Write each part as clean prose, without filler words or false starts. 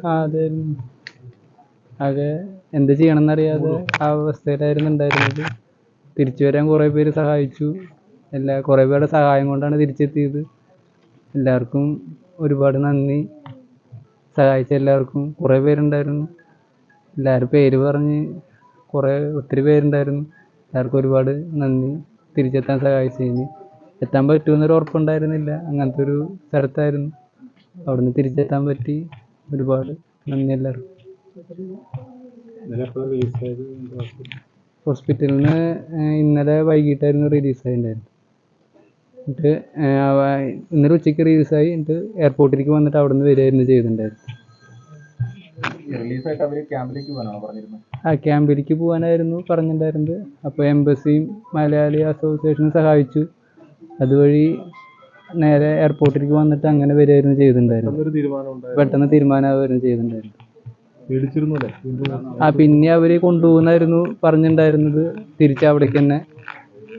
അതായിരുന്നു. ആകെ എന്ത് ചെയ്യണമെന്നറിയാതെ ആ അവസ്ഥയിലായിരുന്നു ഉണ്ടായിരുന്നത്. തിരിച്ചു വരാൻ കുറേ പേര് സഹായിച്ചു. കുറേ പേരുടെ സഹായം കൊണ്ടാണ് തിരിച്ചെത്തിയത്. എല്ലാവർക്കും ഒരുപാട് നന്ദി. സഹായിച്ച എല്ലാവർക്കും കുറേ പേരുണ്ടായിരുന്നു. എല്ലാവരും പേര് പറഞ്ഞ് ഒത്തിരി പേരുണ്ടായിരുന്നു. എല്ലാവർക്കും ഒരുപാട് നന്ദി തിരിച്ചെത്താൻ സഹായിച്ചതിന്. എത്താൻ പറ്റുമെന്നൊരു ഉറപ്പുണ്ടായിരുന്നില്ല. അങ്ങനത്തെ ഒരു സ്ഥലത്തായിരുന്നു. അവിടുന്ന് തിരിച്ചെത്താൻ പറ്റി. ഒരുപാട് നന്ദി എല്ലാവർക്കും. ഹോസ്പിറ്റലിൽ നിന്ന് ഇന്നലെ വൈകിട്ടായിരുന്നു റിലീസായിട്ടുണ്ടായിരുന്നു. എന്നിട്ട് ഇന്നലെ ഉച്ചയ്ക്ക് റിലീസായി. എന്നിട്ട് എയർപോർട്ടിലേക്ക് വന്നിട്ട് അവിടെ നിന്ന് വരികയായിരുന്നു ചെയ്തിട്ടുണ്ടായിരുന്നു. ക്യാമ്പിലേക്ക് പോകാനായിരുന്നു പറഞ്ഞിട്ടുണ്ടായിരുന്നത്. അപ്പോൾ എംബസിയും മലയാളി അസോസിയേഷനും സഹായിച്ചു. അതുവഴി നേരെ എയർപോർട്ടിലേക്ക് വന്നിട്ട് അങ്ങനെ വരികയായിരുന്നു ചെയ്തിട്ടുണ്ടായിരുന്നു. പെട്ടെന്ന് തീരുമാനമായിരുന്നു ചെയ്തിട്ടുണ്ടായിരുന്നു. പിന്നെ അവര് കൊണ്ടുപോകുന്നായിരുന്നു പറഞ്ഞിട്ടുണ്ടായിരുന്നത് തിരിച്ച് അവിടേക്ക് തന്നെ.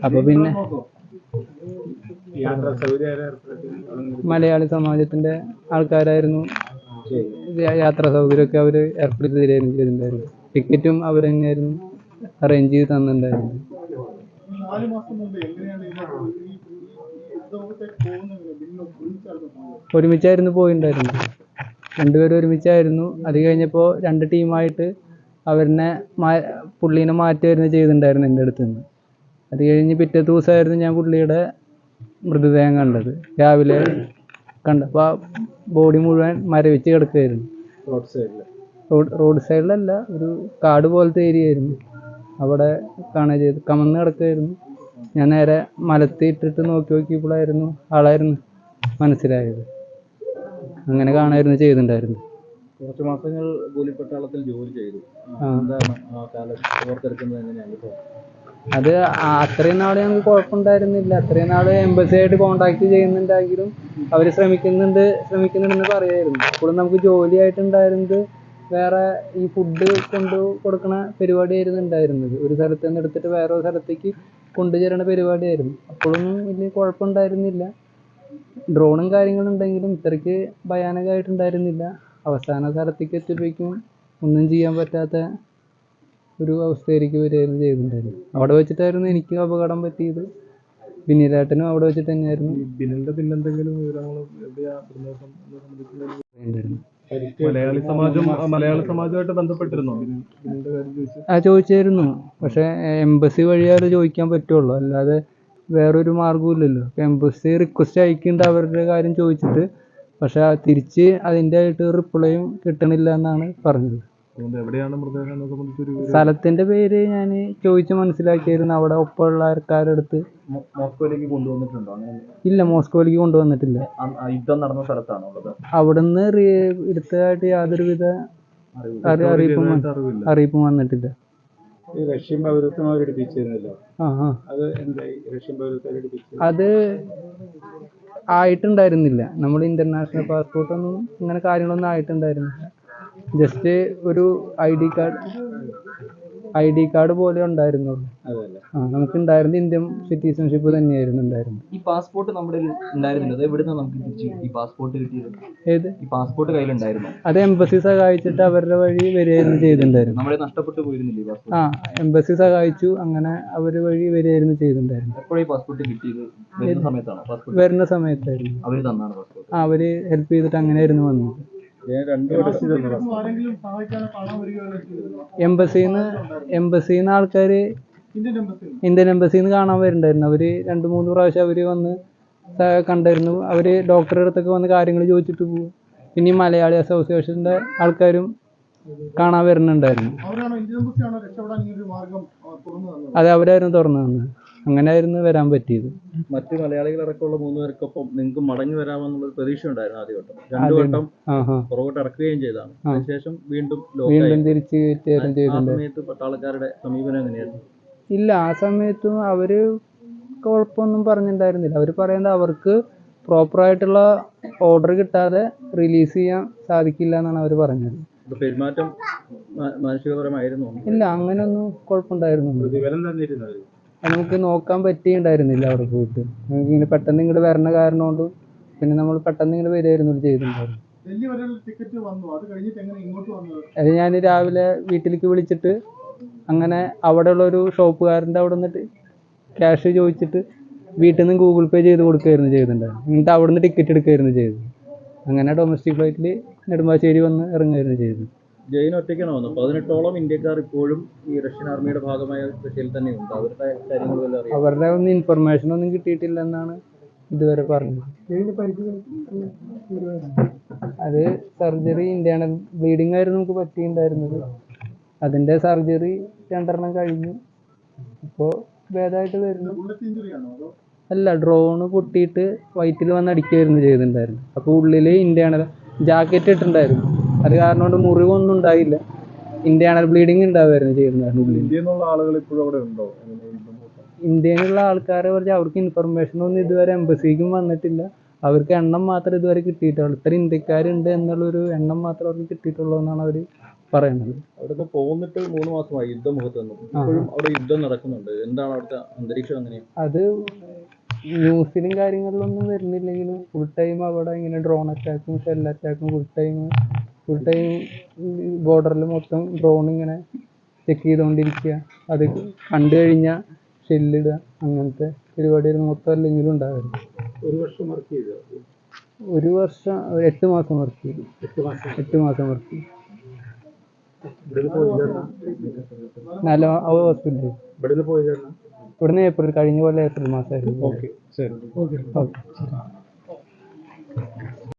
അപ്പൊ പിന്നെ മലയാളി സമാജത്തിന്റെ ആൾക്കാരായിരുന്നു യാത്രാ സൗകര്യമൊക്കെ അവര് ഏർപ്പെടുത്തി തരുകയായിരുന്നു ചെയ്തിട്ടുണ്ടായിരുന്നു. ടിക്കറ്റും അവർ തന്നെയായിരുന്നു അറേഞ്ച് ചെയ്ത് തന്നിട്ടുണ്ടായിരുന്നു. ഒരുമിച്ചായിരുന്നു പോയിണ്ടായിരുന്നു. രണ്ടുപേരും ഒരുമിച്ചായിരുന്നു. അത് കഴിഞ്ഞപ്പോൾ 2 ടീമായിട്ട് പുള്ളീനെ മാറ്റുമായിരുന്നു ചെയ്തിട്ടുണ്ടായിരുന്നു എൻ്റെ അടുത്ത് നിന്ന്. അത് കഴിഞ്ഞ് പിറ്റേ ദിവസമായിരുന്നു ഞാൻ പുള്ളിയുടെ മൃതദേഹം കണ്ടത്. രാവിലെ കണ്ടപ്പോൾ ആ ബോഡി മുഴുവൻ മരവിച്ച് കിടക്കുകയായിരുന്നു. റോഡ് സൈഡിലല്ല, ഒരു കാട് പോലത്തെ ഏരിയ ആയിരുന്നു. അവിടെ കമന്ന് കിടക്കുകയായിരുന്നു. ഞാൻ നേരെ മലത്തിയിട്ടിട്ട് നോക്കിയപ്പോഴായിരുന്നു ആളായിരുന്നു മനസ്സിലായത്. അങ്ങനെ കാണായിരുന്നു ചെയ്തിട്ടുണ്ടായിരുന്നു. കുറച്ച് മാസങ്ങൾ കൂലിപ്പട്ടാളത്തിൽ ജോലി ചെയ്തു. അത് അത്രയും നാൾ ഞങ്ങൾക്ക് കുഴപ്പമുണ്ടായിരുന്നില്ല. അത്രയും നാൾ എംബസിയായിട്ട് കോണ്ടാക്ട് ചെയ്യുന്നുണ്ടെങ്കിലും അവർ ശ്രമിക്കുന്നുണ്ടെന്ന് പറയായിരുന്നു. അപ്പോഴും നമുക്ക് ജോലിയായിട്ടുണ്ടായിരുന്നത് വേറെ ഈ ഫുഡ് കൊടുക്കണ പരിപാടിയായിരുന്നു ഉണ്ടായിരുന്നത്. ഒരു സ്ഥലത്ത് നിന്ന് എടുത്തിട്ട് വേറെ ഒരു സ്ഥലത്തേക്ക് കൊണ്ടുചേരണ പരിപാടിയായിരുന്നു. അപ്പോഴൊന്നും വലിയ കുഴപ്പമുണ്ടായിരുന്നില്ല. ഡ്രോണും കാര്യങ്ങളും ഉണ്ടെങ്കിലും ഇത്രയ്ക്ക് ഭയാനകമായിട്ടുണ്ടായിരുന്നില്ല. അവസാന സ്ഥലത്തേക്ക് എത്തിയപ്പോഴേക്കും ഒന്നും ചെയ്യാൻ പറ്റാത്ത ഒരു അവസ്ഥയിലേക്ക് വരികയായിരുന്നു ചെയ്തിട്ടുണ്ടായിരുന്നു. അവിടെ വെച്ചിട്ടായിരുന്നു എനിക്ക് അപകടം പറ്റിയത്. ബിനിലേട്ടനും അവിടെ വെച്ചിട്ട് തന്നെയായിരുന്നു. മലയാളി ബന്ധപ്പെട്ടിരുന്നോ? ചോദിച്ചായിരുന്നു. പക്ഷെ എംബസി വഴിയാതെ ചോദിക്കാൻ പറ്റുള്ളൂ, അല്ലാതെ വേറൊരു മാർഗ്ഗവും ഇല്ലല്ലോ. എംബസി റിക്വസ്റ്റ് അയക്കുന്നുണ്ട് അവരുടെ കാര്യം ചോദിച്ചിട്ട്. പക്ഷെ തിരിച്ച് അതിൻ്റെ ആയിട്ട് റിപ്ലൈയും കിട്ടണില്ല എന്നാണ് പറഞ്ഞത്. സ്ഥലത്തിന്റെ പേര് ഞാൻ ചോദിച്ച് മനസ്സിലാക്കിയായിരുന്നു അവിടെ ഒപ്പമുള്ള ആൾക്കാരുടെ അടുത്ത്. മോസ്കോയിലേക്ക് കൊണ്ടുവന്നിട്ടുണ്ടോ? ഇല്ല, മോസ്കോയിലേക്ക് കൊണ്ടുവന്നിട്ടില്ല. യുദ്ധം നടന്ന സ്ഥലത്താണുള്ളത്. അവിടുന്ന് എടുത്തതായിട്ട് യാതൊരുവിധ അറിയിപ്പും വന്നിട്ടില്ല. റഷ്യൻ പൗരത്വം അവരെടുപ്പിച്ചിരുന്നല്ലോ. അത് ആയിട്ടുണ്ടായിരുന്നില്ല. നമ്മൾ ഇന്റർനാഷണൽ പാസ്പോർട്ടൊന്നും ഇങ്ങനെ കാര്യങ്ങളൊന്നും ആയിട്ടുണ്ടായിരുന്നില്ല. ജസ്റ്റ് ഒരു ഐ ഡി കാർഡ് പോലെ ഉണ്ടായിരുന്നുള്ളൂ. നമുക്ക് ഉണ്ടായിരുന്ന ഇന്ത്യൻ സിറ്റിസൺഷിപ്പ് തന്നെയായിരുന്നു ഉണ്ടായിരുന്നത്. ഈ പാസ്പോർട്ട് നമ്മുടെ ഉണ്ടായിരുന്നില്ല. എവിടുന്ന് നമുക്ക് ഈ പാസ്പോർട്ട് കിട്ടിയത്? ഈ പാസ്പോർട്ട് കയ്യിലുണ്ടായിരുന്നു. അത് എംബസി സഹായിച്ചിട്ട് അവരുടെ വഴി വരികയായിരുന്നു ചെയ്തിട്ടുണ്ടായിരുന്നു. നമ്മളെ നഷ്ടപ്പെട്ടു പോയിരുന്നില്ലേ? എംബസി സഹായിച്ചു. അങ്ങനെ അവര് വഴി വരികയായിരുന്നു ചെയ്തിട്ടുണ്ടായിരുന്നു. എപ്പോഴും ഈ പാസ്പോർട്ട് കിട്ടിയത് വരുന്ന സമയത്തായിരുന്നു. അവര് തന്നാണ് പാസ്പോർട്ട്. അവര് ഹെൽപ്പ് ചെയ്തിട്ട് അങ്ങനെയായിരുന്നു വന്നത്. എംബസിന്ന് ആൾക്കാര് ഇന്ത്യൻ എംബസിന്ന് കാണാൻ വരുന്നുണ്ടായിരുന്നു. അവര് 2-3 പ്രാവശ്യം അവര് വന്ന് കണ്ടായിരുന്നു. അവര് ഡോക്ടറുടെ അടുത്തൊക്കെ വന്ന് കാര്യങ്ങൾ ചോദിച്ചിട്ട് പോകും. പിന്നെ മലയാളി അസോസിയേഷന്റെ ആൾക്കാരും കാണാൻ വരുന്നുണ്ടായിരുന്നു. അതെ, അവരായിരുന്നു തുറന്നു തന്നത്. അങ്ങനെയായിരുന്നു വരാൻ പറ്റിയത്. മറ്റു മലയാളികളടക്കമുള്ള 3 പേർക്കൊപ്പം നിങ്ങൾക്ക് മടങ്ങി വരാമെന്നുള്ള പ്രതീക്ഷ ഉണ്ടായിരുന്നു ആദ്യഘട്ടം. 2 വട്ടം പുറകോട്ട് ഇറക്കുകയും ചെയ്താണ്. അതിനുശേഷം വീണ്ടും തിരിച്ച് സമയത്ത് പട്ടാളക്കാരുടെ സമീപനം എങ്ങനെയായിരുന്നു? ഇല്ല, ആ സമയത്തും അവര് കുഴപ്പമൊന്നും പറഞ്ഞിട്ടുണ്ടായിരുന്നില്ല. അവർ പറയുന്നത് അവർക്ക് പ്രോപ്പറായിട്ടുള്ള ഓർഡർ കിട്ടാതെ റിലീസ് ചെയ്യാൻ സാധിക്കില്ല എന്നാണ് അവർ പറഞ്ഞത്. പെരുമാറ്റം മാനുഷികപരമായിരുന്നു? ഇല്ല, അങ്ങനെയൊന്നും കുഴപ്പമുണ്ടായിരുന്നു. നമുക്ക് നോക്കാൻ പറ്റിയിട്ടുണ്ടായിരുന്നില്ല അവിടെ പോയിട്ട്. നമുക്ക് ഇങ്ങനെ പെട്ടെന്ന് ഇങ്ങോട്ട് വരണ കാരണം കൊണ്ട് പിന്നെ നമ്മൾ പെട്ടെന്ന് ഇങ്ങനെ വരികയായിരുന്നു ചെയ്തിട്ടുണ്ടായിരുന്നു. ഡൽഹി വരെയുള്ള ടിക്കറ്റ് വന്നു, അത് കഴിഞ്ഞിട്ട് എങ്ങനെ ഇങ്ങോട്ട് വന്നത്? അത് ഞാൻ രാവിലെ വീട്ടിലേക്ക് വിളിച്ചിട്ട് അങ്ങനെ അവിടെയുള്ള ഒരു ഷോപ്പുകാരൻ്റെ അവിടെ നിന്നിട്ട് ക്യാഷ് ചോദിച്ചിട്ട് വീട്ടിൽ നിന്ന് ഗൂഗിൾ പേ ചെയ്ത് കൊടുക്കുകയായിരുന്നു ചെയ്തിട്ടുണ്ടായിരുന്നു. എന്നിട്ട് അവിടെ നിന്ന് ടിക്കറ്റ് എടുക്കുകയായിരുന്നു ചെയ്തത്. അങ്ങനെ ഡൊമസ്റ്റിക് ഫ്ലൈറ്റിൽ നെടുമ്പാശ്ശേരി വന്ന് ഇറങ്ങുകയായിരുന്നു ചെയ്തത്. ജയിൻ ഒറ്റയ്ക്കാണ് വന്നത്. 18ഓളം ഇന്ത്യക്കാർ ഇപ്പോഴും ഈ റഷ്യൻ ആർമിയുടെ ഭാഗമായ റഷ്യയിൽ തന്നെയുണ്ട്. അവരുടെ കാര്യങ്ങൾ വല്ലതും അറിയാം? അവരുടെ ഒന്നും ഇൻഫർമേഷൻ ഒന്നും കിട്ടിയിട്ടില്ലെന്നാണ് ഇതുവരെ പറഞ്ഞത്. അത് സർജറി ഇന്റേണൽ ബ്ലീഡിങ് ആയിരുന്നു നമുക്ക് പറ്റിയിട്ടുണ്ടായിരുന്നത്. അതിൻ്റെ സർജറി 2 കഴിഞ്ഞു. ഇപ്പോൾ ഭേദമായിട്ട് വരുന്നു. ബുള്ളറ്റ് ഇഞ്ചുറി ആണോ അതോ? അല്ല, ഡ്രോണ് പൊട്ടിയിട്ട് വയറ്റിൽ വന്ന് അടിക്കുകയായിരുന്നു ചെയ്തിട്ടുണ്ടായിരുന്നു. അപ്പോൾ ഉള്ളിൽ ഇന്റേണൽ ജാക്കറ്റ് ഇട്ടിട്ടുണ്ടായിരുന്നു. അത് കാരണം കൊണ്ട് മുറിവൊന്നും ഉണ്ടായില്ല. ഇന്റേണൽ ബ്ലീഡിങ് ഉണ്ടാവുമായിരുന്നു ചെയ്തിട്ടുണ്ടായിരുന്നു ഉള്ളിൽ. ഇന്ത്യയിൽ നിന്നുള്ള ആളുകൾ ഇപ്പോഴും അവിടെ ഉണ്ടോ? ഇന്ത്യയിൽ നിന്നുള്ള ആൾക്കാരെ പറഞ്ഞാൽ അവർക്ക് ഇൻഫർമേഷൻ ഒന്നും ഇതുവരെ എംബസിക്കും വന്നിട്ടില്ല. അവർക്ക് എണ്ണം മാത്രം ഇതുവരെ കിട്ടിയിട്ടുള്ളൂ. ഇത്ര ഇന്ത്യക്കാരുണ്ട് എന്നുള്ളൊരു എണ്ണം മാത്രം അവർക്ക് കിട്ടിയിട്ടുള്ളൂ എന്നാണ് അവർ പറയുന്നത്. അവിടുന്ന് പോന്നിട്ട് 3 മാസമായി യുദ്ധമുഖത്ത് നിന്നും. ഇപ്പോഴും അവിടെ യുദ്ധം നടക്കുന്നുണ്ട്. എന്താണ് അവിടുത്തെ അന്തരീക്ഷം എങ്ങനെയാണ്? അത് ന്യൂസിലും കാര്യങ്ങളിലൊന്നും വരുന്നില്ലെങ്കിലും ഫുൾ ടൈം അവിടെ ഇങ്ങനെ ഡ്രോൺ അറ്റാക്കും ഷെൽ അറ്റാക്കും ഫുൾ ടൈം ബോർഡറിൽ മൊത്തം ഡ്രോൺ ഇങ്ങനെ ചെക്ക് ചെയ്തുകൊണ്ടിരിക്കുക. അത് കണ്ടു കഴിഞ്ഞാൽ ഷെല്ലിടുക, അങ്ങനത്തെ പരിപാടികൾ മൊത്തം അല്ലെങ്കിലും ഉണ്ടായിരുന്നു. 1 വർഷം വർക്ക് ചെയ്തോ? 1 വർഷം 8 മാസം വർക്ക് ചെയ്തു. 8 മാസം വർക്ക് ചെയ്തു. ഹോസ്പിറ്റലിൽ ഇവിടുന്ന് കഴിഞ്ഞ പോലെ ഏപ്രിൽ മാസമായിരുന്നു. ഓക്കെ ശരി. ഓക്കെ.